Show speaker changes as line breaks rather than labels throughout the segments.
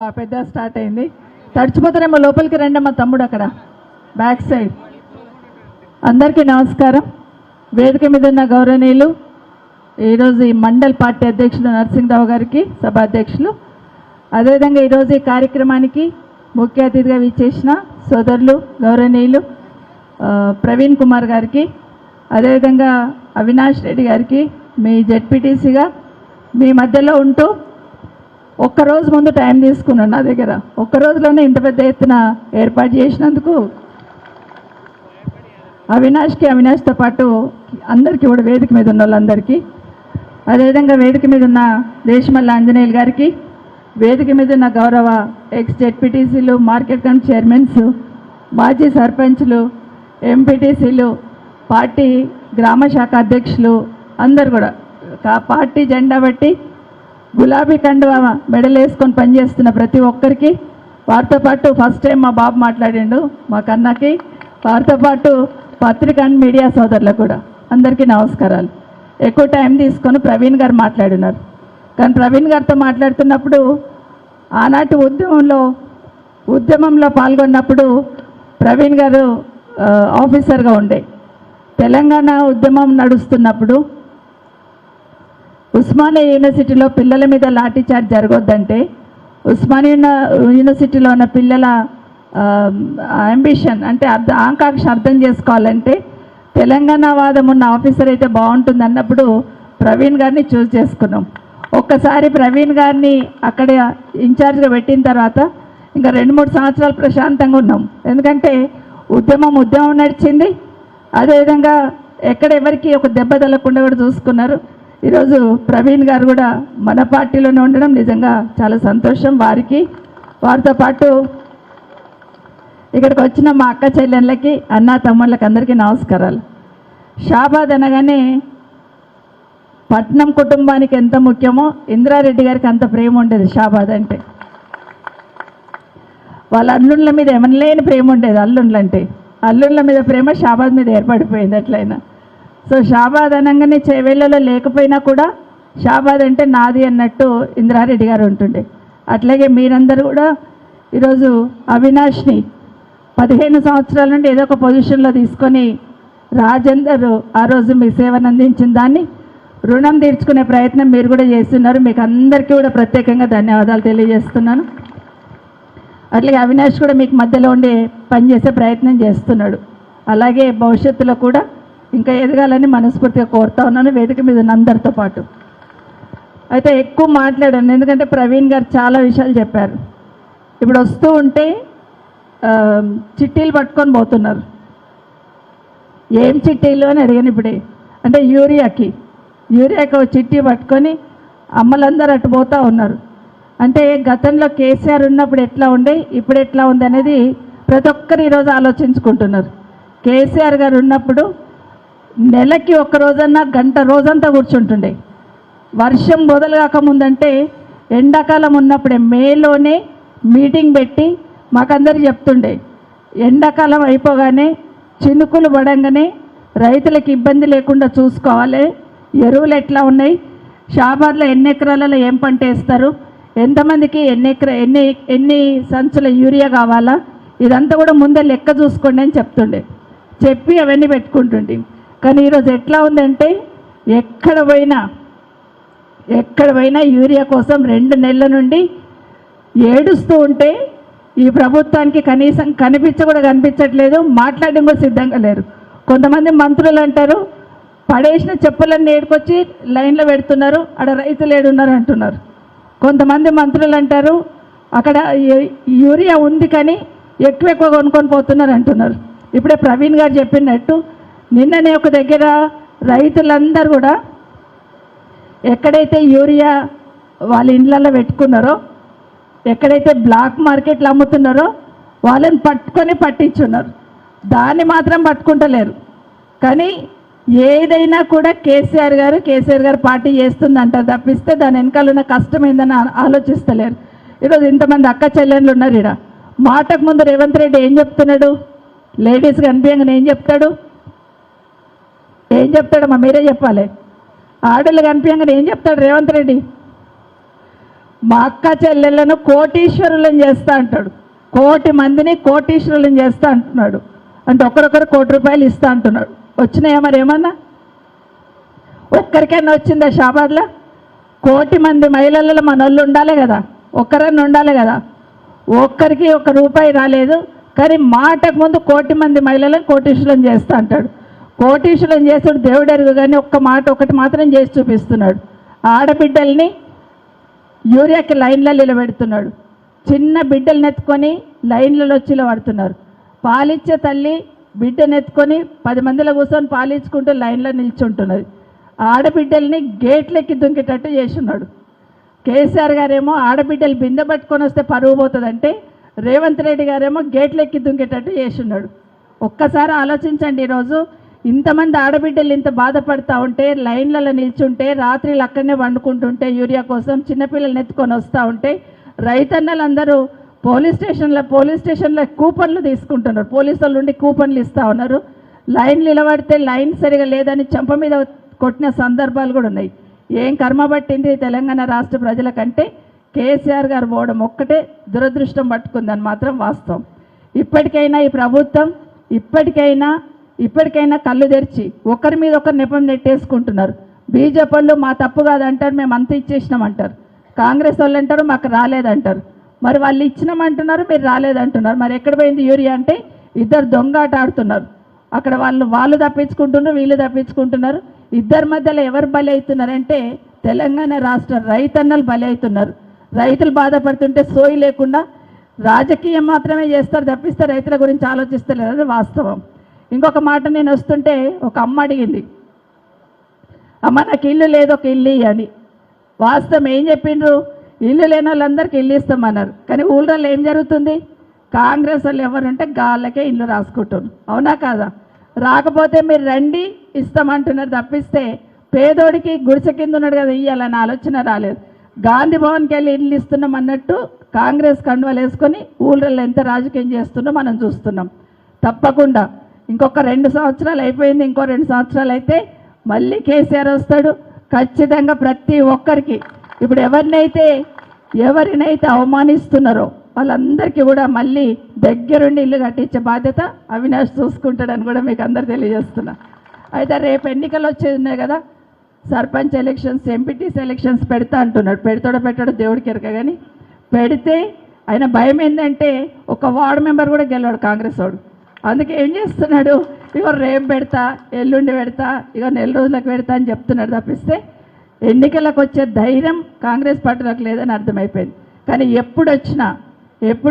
పెద్ద స్టార్ట్ అయింది. తడిచిపోతారేమో, లోపలికి రండి మా తమ్ముడు అక్కడ బ్యాక్ సైడ్. అందరికీ నమస్కారం. వేదిక మీద ఉన్న గౌరవనీయులు, ఈరోజు ఈ మండల్ పార్టీ అధ్యక్షులు నరసింహరావు గారికి, సభ అధ్యక్షులు, అదేవిధంగా ఈరోజు ఈ కార్యక్రమానికి ముఖ్య అతిథిగా విచ్చేసిన సోదరులు గౌరవనీయులు ప్రవీణ్ కుమార్ గారికి, అదేవిధంగా అవినాష్ రెడ్డి గారికి, మీ జెడ్పీటీసీగా మీ మధ్యలో ఉంటూ ఒక్కరోజు ముందు టైం తీసుకున్నాను నా దగ్గర. ఒక్క రోజులోనే ఇంత పెద్ద ఎత్తున ఏర్పాటు చేసినందుకు అవినాష్తో పాటు అందరికీ కూడా, వేదిక మీద ఉన్న వాళ్ళందరికీ, అదేవిధంగా వేదిక మీద ఉన్న దేశమల్ల ఆంజనేయులు గారికి, వేదిక మీద ఉన్న గౌరవ ఎక్స్ జెడ్పీటీసీలు, మార్కెట్ కమిటీ చైర్మన్స్, మాజీ సర్పంచ్లు, ఎంపీటీసీలు, పార్టీ గ్రామ శాఖ అధ్యక్షులు అందరు కూడా పార్టీ జెండా బట్టి గులాబీ కండువా మెడల్ వేసుకొని పనిచేస్తున్న ప్రతి ఒక్కరికి, వారితో పాటు ఫస్ట్ టైం మా బాబు మాట్లాడిండు మా కన్నకి, వారితో పాటు పత్రిక అండ్ మీడియా సోదరులకు కూడా అందరికీ నమస్కారాలు. ఎక్కువ టైం తీసుకొని ప్రవీణ్ గారు మాట్లాడినారు. కానీ ప్రవీణ్ గారితో మాట్లాడుతున్నప్పుడు ఆనాటి ఉద్యమంలో పాల్గొన్నప్పుడు ప్రవీణ్ గారు ఆఫీసర్గా ఉండే, తెలంగాణ ఉద్యమం నడుస్తున్నప్పుడు ఉస్మానియా యూనివర్సిటీలో పిల్లల మీద లాఠీ చార్జ్ జరగొద్దంటే, ఉస్మానియా యూనివర్సిటీలో ఉన్న పిల్లల అంబిషన్ అంటే ఆకాంక్ష అర్థం చేసుకోవాలంటే తెలంగాణ వాదం ఉన్న ఆఫీసర్ అయితే బాగుంటుంది అన్నప్పుడు ప్రవీణ్ గారిని చూస్ చేసుకున్నాం. ఒక్కసారి ప్రవీణ్ గారిని అక్కడ ఇన్ఛార్జ్గా పెట్టిన తర్వాత ఇంకా 2-3 సంవత్సరాలు ప్రశాంతంగా ఉన్నాం. ఎందుకంటే ఉద్యమం నడిచింది. అదేవిధంగా ఎక్కడ ఎవరికి ఒక దెబ్బ తగలకుండా కూడా చూసుకున్నారు. ఈరోజు ప్రవీణ్ గారు కూడా మన పార్టీలోనే ఉండడం నిజంగా చాలా సంతోషం. వారితో పాటు ఇక్కడికి వచ్చిన మా అక్క చెల్లెళ్ళకి, అన్న తమ్ముళ్ళకి అందరికీ నమస్కారాలు. షాబాద్ అనగానే పట్నం కుటుంబానికి ఎంత ముఖ్యమో ఇంద్రారెడ్డి గారికి అంత ప్రేమ ఉండేది షాబాద్ అంటే. వాళ్ళ అల్లుళ్ళ మీద ఏమనలేని ప్రేమ ఉండేది. అల్లుళ్ళ మీద ప్రేమ షాబాద్ మీద ఏర్పడిపోయింది ఎట్లయినా. సో షాబాద్ అనగానే చేవేళ్ళలో లేకపోయినా కూడా షాబాద్ అంటే నాది అన్నట్టు ఇంద్రారెడ్డి గారు ఉంటుండే. అట్లాగే మీరందరూ కూడా ఈరోజు అవినాష్ని 15 సంవత్సరాల నుండి ఏదో ఒక పొజిషన్లో తీసుకొని రాజేందర్ ఆ రోజు మీ సేవను అందించిన దాన్ని రుణం తీర్చుకునే ప్రయత్నం మీరు కూడా చేస్తున్నారు. మీకు అందరికీ కూడా ప్రత్యేకంగా ధన్యవాదాలు తెలియజేస్తున్నాను. అట్లాగే అవినాష్ కూడా మీకు మధ్యలో ఉండి పనిచేసే ప్రయత్నం చేస్తున్నాడు. అలాగే భవిష్యత్తులో కూడా ఇంకా ఎదగాలని మనస్ఫూర్తిగా కోరుతా ఉన్నాను, వేదిక మీద ఉన్న అందరితో పాటు. అయితే ఎక్కువ మాట్లాడాను ఎందుకంటే ప్రవీణ్ గారు చాలా విషయాలు చెప్పారు. ఇప్పుడు వస్తూ ఉంటే చిట్టీలు పట్టుకొని పోతున్నారు. ఏం చిట్టీలు అని అడిగాను ఇప్పుడే. అంటే యూరియాకి చిట్టీ పట్టుకొని అమ్మలందరూ అటు పోతూ ఉన్నారు. అంటే గతంలో కేసీఆర్ ఉన్నప్పుడు ఎట్లా ఉండే, ఇప్పుడు ఎట్లా ఉంది అనేది ప్రతి ఒక్కరు ఈరోజు ఆలోచించుకుంటున్నారు. కేసీఆర్ గారు ఉన్నప్పుడు నెలకి ఒక్క రోజన్నా గంట రోజంతా కూర్చుంటుండే. వర్షం మొదలు కాకముందంటే ఎండాకాలం ఉన్నప్పుడే మేలోనే మీటింగ్ పెట్టి మాకందరికి చెప్తుండే, ఎండాకాలం అయిపోగానే చినుకులు పడంగానే రైతులకు ఇబ్బంది లేకుండా చూసుకోవాలి, ఎరువులు ఎట్లా ఉన్నాయి, షాబాద్లో ఎన్ని ఎకరాలలో ఏం పంట వేస్తారు, ఎంతమందికి ఎన్ని సంచుల యూరియా కావాలా, ఇదంతా కూడా ముందే లెక్క చూసుకోండి అని చెప్పి అవన్నీ పెట్టుకుంటుండే. కానీ ఈరోజు ఎట్లా ఉందంటే ఎక్కడ పోయినా యూరియా కోసం 2 నెలల నుండి ఏడుస్తూ ఉంటే ఈ ప్రభుత్వానికి కనీసం కనిపించట్లేదు, మాట్లాడడం కూడా సిద్ధంగా లేరు. కొంతమంది మంత్రులు అంటారు పడేసిన చెప్పులన్నీ ఏడుకొచ్చి లైన్లో పెడుతున్నారు, అక్కడ రైతులు ఏడున్నారు అంటున్నారు. కొంతమంది మంత్రులు అంటారు అక్కడ యూరియా ఉంది కానీ ఎక్కువ కొనుక్కొని పోతున్నారు అంటున్నారు. ఇప్పుడే ప్రవీణ్ గారు చెప్పినట్టు నిన్ననే ఒక దగ్గర రైతులందరూ కూడా ఎక్కడైతే యూరియా వాళ్ళ ఇండ్లలో పెట్టుకున్నారో, ఎక్కడైతే బ్లాక్ మార్కెట్లు అమ్ముతున్నారో వాళ్ళని పట్టించున్నారు. దాన్ని మాత్రం పట్టుకుంటలేరు. కానీ ఏదైనా కూడా కేసీఆర్ గారు పార్టీ చేస్తుందంటారు తప్పిస్తే దాని వెనకాల ఉన్న కష్టం ఏందని ఆలోచిస్తలేరు. ఈరోజు ఇంతమంది అక్క చెల్లెళ్ళు ఉన్నారు. ఇక్కడ మాటకు ముందు రేవంత్ రెడ్డి ఏం చెప్తున్నాడు, లేడీస్ కనిపించగానే ఏం చెప్తాడమ్మా, మీరే చెప్పాలి. ఆడళ్ళు కనిపించగానే ఏం చెప్తాడు రేవంత్ రెడ్డి, మా అక్క చెల్లెళ్ళను కోటీశ్వరులను చేస్తా అంటాడు. 1,00,00,000 మందిని కోటీశ్వరులను చేస్తా అంటున్నాడు. అంటే ఒకరొకరు ₹1,00,00,000 ఇస్తా అంటున్నాడు. వచ్చినాయా మరి ఏమన్నా? ఒక్కరికైనా వచ్చిందా షాబాద్లో? 1,00,00,000 మంది మహిళలలో మన వాళ్ళు ఉండాలి కదా, ఒక్కరన్నా ఉండాలి కదా. ఒక్కరికి ₹1 రాలేదు. కానీ మాటకు ముందు 1,00,00,000 మంది మహిళలను కోటీశ్వరులను చేస్తా అంటాడు. కోటీశ్వరులను చేస్తాడు దేవుడు ఎరుగు, కానీ ఒకటి మాత్రం చేసి చూపిస్తున్నాడు. ఆడబిడ్డల్ని యూరియాకి లైన్లో నిలబెడుతున్నాడు. చిన్న బిడ్డలు నెత్తుకొని లైన్లలో వచ్చి పడుతున్నారు. పాలిచ్చే తల్లి బిడ్డనెత్తుకొని 10 మందిలో కూర్చొని పాలించుకుంటూ లైన్లో నిల్చుంటున్నది. ఆడబిడ్డల్ని గేట్లెక్కి దుంకేటట్టు చేస్తున్నాడు. కేసీఆర్ గారేమో ఆడబిడ్డలు బిందె పట్టుకొని వస్తే పరువు పోతుందంటే, రేవంత్ రెడ్డి గారేమో గేట్లెక్కి దుంకేటట్టు చేస్తున్నాడు. ఒక్కసారి ఆలోచించండి. ఈరోజు ఇంతమంది ఆడబిడ్డలు ఇంత బాధపడుతూ ఉంటే, లైన్లలో నిల్చుంటే, రాత్రిలు అక్కడనే వండుకుంటుంటే యూరియా కోసం చిన్నపిల్లల్ని ఎత్తుకొని వస్తూ ఉంటే, రైతన్నలందరూ పోలీస్ స్టేషన్లో కూపన్లు తీసుకుంటున్నారు. పోలీసు వాళ్ళు ఉండి కూపన్లు ఇస్తూ ఉన్నారు. లైన్ నిలబడితే లైన్ సరిగా లేదని చెంప మీద కొట్టిన సందర్భాలు కూడా ఉన్నాయి. ఏం కర్మ పట్టింది తెలంగాణ రాష్ట్ర ప్రజలకంటే కేసీఆర్ గారు పోవడం ఒక్కటే దురదృష్టం పట్టుకుందని మాత్రం వాస్తవం. ఇప్పటికైనా ఈ ప్రభుత్వం ఇప్పటికైనా కళ్ళు తెరిచి ఒకరి మీద ఒకరు నెపం నెట్టేసుకుంటున్నారు. బీజేపీ వాళ్ళు మా తప్పు కాదంటారు, మేము అంత ఇచ్చేసినామంటారు. కాంగ్రెస్ వాళ్ళు అంటారు మాకు రాలేదంటారు. మరి వాళ్ళు ఇచ్చినామంటున్నారు, మీరు రాలేదంటున్నారు. మరి ఎక్కడ పోయింది యూరియా అంటే ఇద్దరు దొంగాట ఆడుతున్నారు. అక్కడ వాళ్ళు తప్పించుకుంటున్నారు, వీళ్ళు తప్పించుకుంటున్నారు. ఇద్దరి మధ్యలో ఎవరు బలి అవుతున్నారంటే తెలంగాణ రాష్ట్ర రైతన్నలు బలి అవుతున్నారు. రైతులు బాధపడుతుంటే సోయి లేకుండా రాజకీయం మాత్రమే చేస్తారు తప్పిస్తే రైతుల గురించి ఆలోచిస్తలేరు. అది వాస్తవం. ఇంకొక మాట, నేను వస్తుంటే ఒక అమ్మ అడిగింది, అమ్మ నాకు ఇల్లు లేదు, ఒక ఇల్లు అని. వాస్తవం ఏం చెప్పిండ్రు? ఇల్లు లేని వాళ్ళందరికీ ఇల్లు ఇస్తామన్నారు. కానీ ఊళ్ళో ఏం జరుగుతుంది? కాంగ్రెస్ వాళ్ళు ఎవరుంటే గాళ్ళకే ఇల్లు రాసుకుంటున్నారు. అవునా కాదా? రాకపోతే మీరు రండి ఇస్తామంటున్నారు తప్పిస్తే పేదోడికి గుడిసె కింద ఉన్నాడు కదా ఇయ్యాలని ఆలోచన రాలేదు. గాంధీ భవన్కి వెళ్ళి ఇల్లు ఇస్తున్నాం అన్నట్టు కాంగ్రెస్ కండువలు వేసుకొని ఊళ్ళల్లో ఎంత రాజకీయం చేస్తున్నా మనం చూస్తున్నాం. తప్పకుండా ఇంకొక 2 సంవత్సరాలు అయిపోయింది, ఇంకో 2 సంవత్సరాలు అయితే మళ్ళీ కేసీఆర్ వస్తాడు. ఖచ్చితంగా ప్రతి ఒక్కరికి ఇప్పుడు ఎవరినైతే అవమానిస్తున్నారో వాళ్ళందరికీ కూడా మళ్ళీ దగ్గరుండి ఇల్లు కట్టించే బాధ్యత అవినాష్ చూసుకుంటాడని కూడా మీకు అందరు తెలియజేస్తున్నా. అయితే రేపు ఎన్నికలు వచ్చేది ఉన్నాయి కదా, సర్పంచ్ ఎలక్షన్స్, ఎంపీటీసీ ఎలక్షన్స్ పెడతా అంటున్నాడు. పెట్టాడో దేవుడికి ఎరక. కానీ పెడితే ఆయన భయం ఏంటంటే ఒక వార్డు మెంబర్ కూడా గెలవాడు కాంగ్రెస్ వాడు. అందుకే ఏం చేస్తున్నాడు, ఇగో రేపు పెడతా, ఎల్లుండి పెడతా, ఇగో 4 రోజులకు పెడతా అని చెప్తున్నాడు తప్పిస్తే ఎన్నికలకు వచ్చే ధైర్యం కాంగ్రెస్ పార్టీలకు లేదని అర్థమైపోయింది. కానీ ఎప్పుడు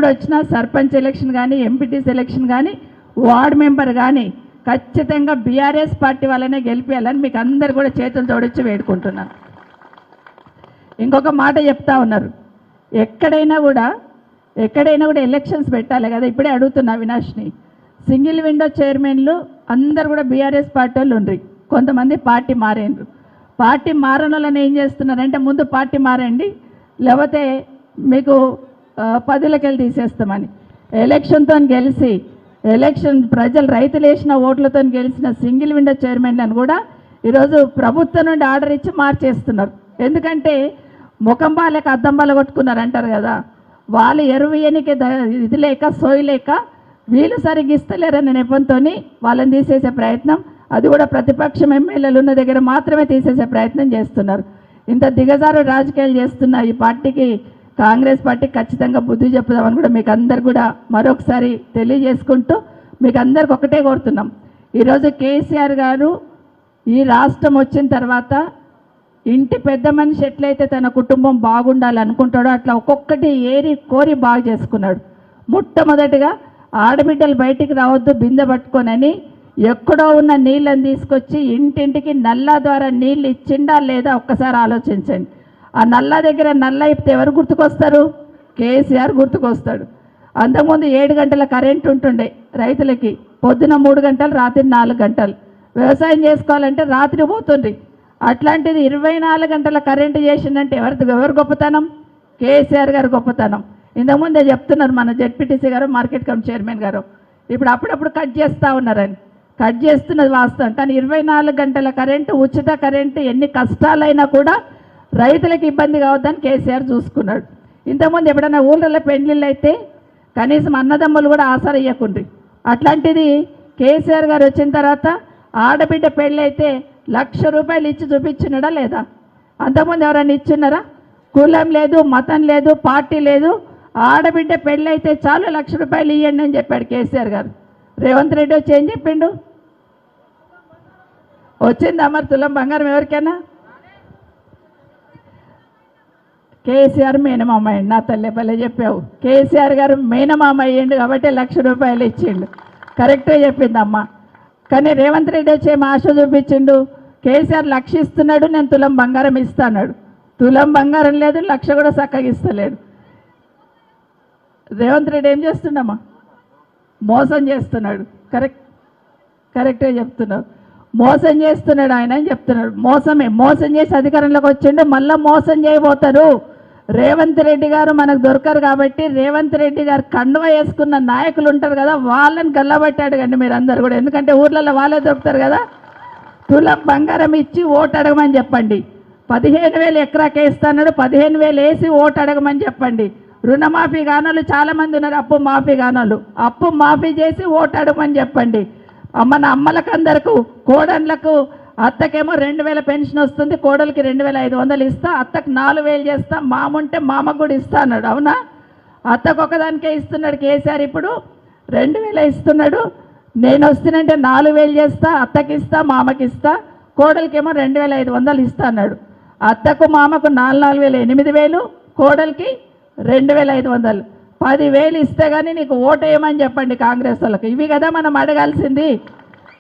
వచ్చినా సర్పంచ్ ఎలక్షన్ కానీ, ఎంపీటీసీ ఎలక్షన్ కానీ, వార్డు మెంబర్ కానీ ఖచ్చితంగా బీఆర్ఎస్ పార్టీ వాళ్ళనే గెలిపేయాలని మీకు అందరు కూడా చేతులు జోడించి వేడుకుంటున్నాను. ఇంకొక మాట చెప్తా ఉన్నారు, ఎక్కడైనా కూడా ఎలక్షన్స్ పెట్టాలి కదా. ఇప్పుడే అడుగుతున్నా అవినాష్ని, సింగిల్ విండో చైర్మన్లు అందరు కూడా బీఆర్ఎస్ పార్టీ వాళ్ళు ఉండ్రి, కొంతమంది పార్టీ మారేండ్రు. పార్టీ మారని వాళ్ళని ఏం చేస్తున్నారంటే ముందు పార్టీ మారండి, లేకపోతే మీకు పదవులకు వెళ్ళి తీసేస్తామని. ఎలక్షన్ ప్రజలు రైతులు వేసిన ఓట్లతో గెలిచిన సింగిల్ విండో చైర్మన్లను కూడా ఈరోజు ప్రభుత్వం నుండి ఆర్డర్ ఇచ్చి మార్చేస్తున్నారు. ఎందుకంటే ముఖం బాలేక అద్దం బాల కొట్టుకున్నారు అంటారు కదా, వాళ్ళు ఎరువు ఎన్నిక ఇది లేక సోయి లేక వీళ్ళు సరిగ్గా ఇస్తలేరన్న నెపంతో వాళ్ళని తీసేసే ప్రయత్నం, అది కూడా ప్రతిపక్షం ఎమ్మెల్యేలు ఉన్న దగ్గర మాత్రమే తీసేసే ప్రయత్నం చేస్తున్నారు. ఇంత దిగజారు రాజకీయాలు చేస్తున్న ఈ పార్టీకి, కాంగ్రెస్ పార్టీకి ఖచ్చితంగా బుద్ధి చెప్పుదామని కూడా మీకు అందరు కూడా మరొకసారి తెలియజేసుకుంటూ మీకు అందరికి ఒకటే కోరుతున్నాం. ఈరోజు కేసీఆర్ గారు ఈ రాష్ట్రం వచ్చిన తర్వాత ఇంటి పెద్ద మనిషి ఎట్లయితే తన కుటుంబం బాగుండాలనుకుంటాడో అట్లా ఒక్కొక్కటి కోరి బాగు చేసుకున్నాడు. మొట్టమొదటిగా ఆడబిడ్డలు బయటికి రావద్దు బిందె పట్టుకోనని ఎక్కడో ఉన్న నీళ్ళని తీసుకొచ్చి ఇంటింటికి నల్లా ద్వారా నీళ్ళు ఇచ్చిండా లేదా ఒక్కసారి ఆలోచించండి. ఆ నల్లా దగ్గర నల్లా ఇప్పితే ఎవరు గుర్తుకొస్తారు? కేసీఆర్ గుర్తుకొస్తాడు. అంతకుముందు 7 గంటల కరెంట్ ఉంటుండే రైతులకి, పొద్దున 3 గంటలు, రాత్రి 4 గంటలు. వ్యవసాయం చేసుకోవాలంటే రాత్రి పోతుండ్రి. అట్లాంటిది 24 గంటల కరెంటు చేసిందంటే ఎవరు గొప్పతనం? కేసీఆర్ గారు గొప్పతనం. ఇంతకుముందే చెప్తున్నారు మన జెడ్పీటీసీ గారు, మార్కెట్ కమిటీ చైర్మన్ గారు, ఇప్పుడు అప్పుడప్పుడు కట్ చేస్తూ ఉన్నారని. కట్ చేస్తున్నది వాస్తవం, కానీ 24 గంటల కరెంటు, ఉచిత కరెంటు ఎన్ని కష్టాలైనా కూడా రైతులకు ఇబ్బంది కావద్దని కేసీఆర్ చూసుకున్నాడు. ఇంతకుముందు ఎప్పుడైనా ఊళ్ళల్లో పెళ్లిళ్ళు అయితే కనీసం అన్నదమ్ములు కూడా ఆసరా ఇవ్వకుండ్రి. అట్లాంటిది కేసీఆర్ గారు వచ్చిన తర్వాత ఆడబిడ్డ పెళ్ళి అయితే 1,00,000 రూపాయలు ఇచ్చి చూపించినాడా లేదా? అంతకుముందు ఎవరైనా ఇచ్చున్నారా? కులం లేదు, మతం లేదు, పార్టీ లేదు, ఆడబిడ్డ పెళ్ళి అయితే చాలు 1,00,000 రూపాయలు ఇవ్వండి అని చెప్పాడు కేసీఆర్ గారు. రేవంత్ రెడ్డి వచ్చి ఏం చెప్పిండు? వచ్చింది అమర్ తులం బంగారం ఎవరికైనా? కేసీఆర్ మేనమామ అయ్యండి. నా తల్లి పల్లె చెప్పావు. కేసీఆర్ గారు మేనమామ అయ్యండు కాబట్టి 1,00,000 రూపాయలు ఇచ్చిండు. కరెక్ట్గా చెప్పింది అమ్మ. కానీ రేవంత్ రెడ్డి వచ్చి ఏం ఆశ చూపించిండు? కేసీఆర్ 1,00,000 ఇస్తున్నాడు, నేను తులం బంగారం ఇస్తాడు. తులం బంగారం లేదు, 1,00,000 కూడా చక్కగా ఇస్తలేడు. రేవంత్ రెడ్డి ఏం చేస్తుండమ్మా? మోసం చేస్తున్నాడు. కరెక్ట్గా చెప్తున్నావు. మోసం చేస్తున్నాడు ఆయన అని చెప్తున్నాడు. మోసం చేసి అధికారంలోకి వచ్చిండు, మళ్ళీ మోసం చేయబోతారు. రేవంత్ రెడ్డి గారు మనకు దొరకరు కాబట్టి రేవంత్ రెడ్డి గారు కండువ వేసుకున్న నాయకులు ఉంటారు కదా, వాళ్ళని గల్లబట్టాడు కండి మీరు అందరు కూడా. ఎందుకంటే ఊర్లలో వాళ్ళే దొరుకుతారు కదా. తులం బంగారం ఇచ్చి ఓటు అడగమని చెప్పండి. 15,000 ఎకరాకే ఇస్తాడు, 15,000 వేసి ఓటు అడగమని చెప్పండి. రుణమాఫీ కానోళ్ళు చాలామంది ఉన్నారు, అప్పు మాఫీ కానోళ్ళు. అప్పు మాఫీ చేసి ఓటు అడగమని చెప్పండి. మన అమ్మలకు అందరకు, కోడళ్ళకు, అత్తకేమో 2,000 పెన్షన్ వస్తుంది, కోడలికి 2,500 ఇస్తా, అత్తకు 4,000 చేస్తా, మాముంటే మామకు కూడా ఇస్తా అన్నాడు. అవునా? అత్తకు ఒకదానికే ఇస్తున్నాడు కేసీఆర్, ఇప్పుడు 2,000 ఇస్తున్నాడు. నేను వస్తున్నంటే 4,000 చేస్తా, అత్తకి ఇస్తా, మామకి ఇస్తా, కోడలికేమో 2,500 ఇస్తా అన్నాడు. అత్తకు మామకు 4,000 8,000, కోడలికి 2,500, 10,000 ఇస్తే కానీ నీకు ఓటు వేయమని చెప్పండి కాంగ్రెస్ వాళ్ళకి. ఇవి కదా మనం అడగాల్సింది.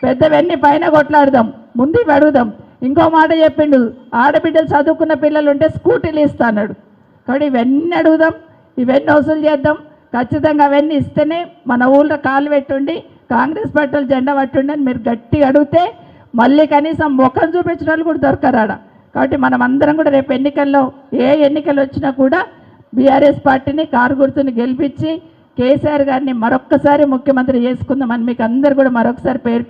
పెద్దవన్నీ పైన కొట్లాడదాం, ముందు ఇవి అడుగుదాం. ఇంకో మాట చెప్పిండు, ఆడబిడ్డలు చదువుకున్న పిల్లలు ఉంటే స్కూటీలు ఇస్తా అన్నాడు. కాబట్టి ఇవన్నీ అడుగుదాం, ఇవన్నీ వసూలు చేద్దాం. ఖచ్చితంగా అవన్నీ ఇస్తేనే మన ఊళ్ళో కాలు పెట్టుండి కాంగ్రెస్ పార్టీలు జెండా పట్టుండి అని మీరు గట్టిగా అడిగితే మళ్ళీ కనీసం ముఖం చూపించిన వాళ్ళు కూడా దొరకరాడ. కాబట్టి మనం అందరం కూడా రేపు ఎన్నికల్లో ఏ ఎన్నికలు వచ్చినా కూడా బీఆర్ఎస్ పార్టీని కారు గుర్తుని గెలిపించి కేసీఆర్ గారిని మరొక్కసారి ముఖ్యమంత్రి చేసుకుందామని మీకు అందరు కూడా మరొకసారి పేరు